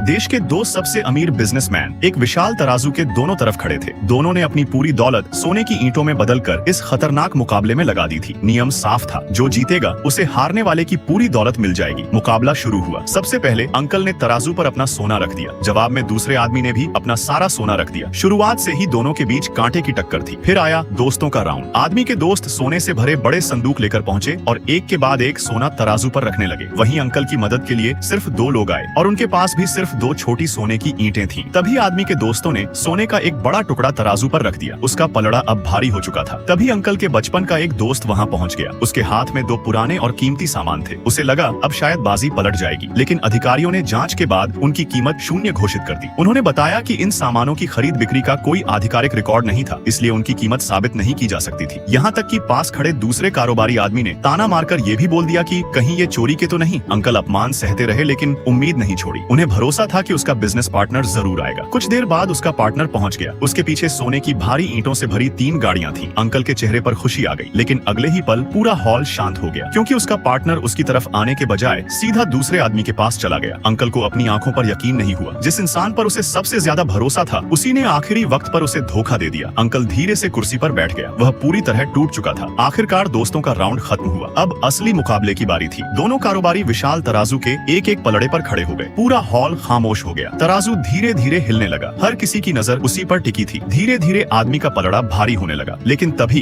देश के दो सबसे अमीर बिजनेसमैन एक विशाल तराजू के दोनों तरफ खड़े थे। दोनों ने अपनी पूरी दौलत सोने की ईंटों में बदलकर इस खतरनाक मुकाबले में लगा दी थी। नियम साफ था, जो जीतेगा उसे हारने वाले की पूरी दौलत मिल जाएगी। मुकाबला शुरू हुआ। सबसे पहले अंकल ने तराजू पर अपना सोना रख दिया। जवाब में दूसरे आदमी ने भी अपना सारा सोना रख दिया। शुरुआत से ही दोनों के बीच कांटे की टक्कर थी। फिर आया दोस्तों का राउंड। आदमी के दोस्त सोने से भरे बड़े संदूक लेकर पहुंचे और एक के बाद एक सोना तराजू पर रखने लगे। वहीं अंकल की मदद के लिए सिर्फ दो लोग आए और उनके पास भी सिर्फ दो छोटी सोने की ईंटें थीं। तभी आदमी के दोस्तों ने सोने का एक बड़ा टुकड़ा तराजू पर रख दिया। उसका पलड़ा अब भारी हो चुका था। तभी अंकल के बचपन का एक दोस्त वहां पहुंच गया। उसके हाथ में दो पुराने और कीमती सामान थे। उसे लगा अब शायद बाजी पलट जाएगी, लेकिन अधिकारियों ने जांच के बाद उनकी कीमत शून्य घोषित कर दी। उन्होंने बताया कि इन सामानों की खरीद बिक्री का कोई आधिकारिक रिकॉर्ड नहीं था, इसलिए उनकी कीमत साबित नहीं की जा सकती थी। यहाँ तक कि पास खड़े दूसरे कारोबारी आदमी ने ताना मारकर ये भी बोल दिया कि कहीं ये चोरी के तो नहीं। अंकल अपमान सहते रहे, लेकिन उम्मीद नहीं छोड़ी। उन्हें भरोसा था कि उसका बिजनेस पार्टनर जरूर आएगा। कुछ देर बाद उसका पार्टनर पहुंच गया। उसके पीछे सोने की भारी ईंटों से भरी 3 गाड़ियां थीं। अंकल के चेहरे पर खुशी आ गई, लेकिन अगले ही पल पूरा हॉल शांत हो गया, क्योंकि उसका पार्टनर उसकी तरफ आने के बजाय सीधा दूसरे आदमी के पास चला गया। अंकल को अपनी आंखों पर यकीन नहीं हुआ। जिस इंसान पर उसे सबसे ज्यादा भरोसा था, उसी ने आखिरी वक्त पर उसे धोखा दे दिया। अंकल धीरे से कुर्सी पर बैठ गया। वह पूरी तरह टूट चुका था। आखिरकार दोस्तों का राउंड खत्म हुआ। अब असली मुकाबले की बारी थी। दोनों कारोबारी विशाल तराजू के एक एक पलड़े पर खड़े हो गए। पूरा हॉल खामोश हो गया। तराजू धीरे धीरे हिलने लगा। हर किसी की नजर उसी पर टिकी थी। धीरे धीरे आदमी का पलड़ा भारी होने लगा, लेकिन तभी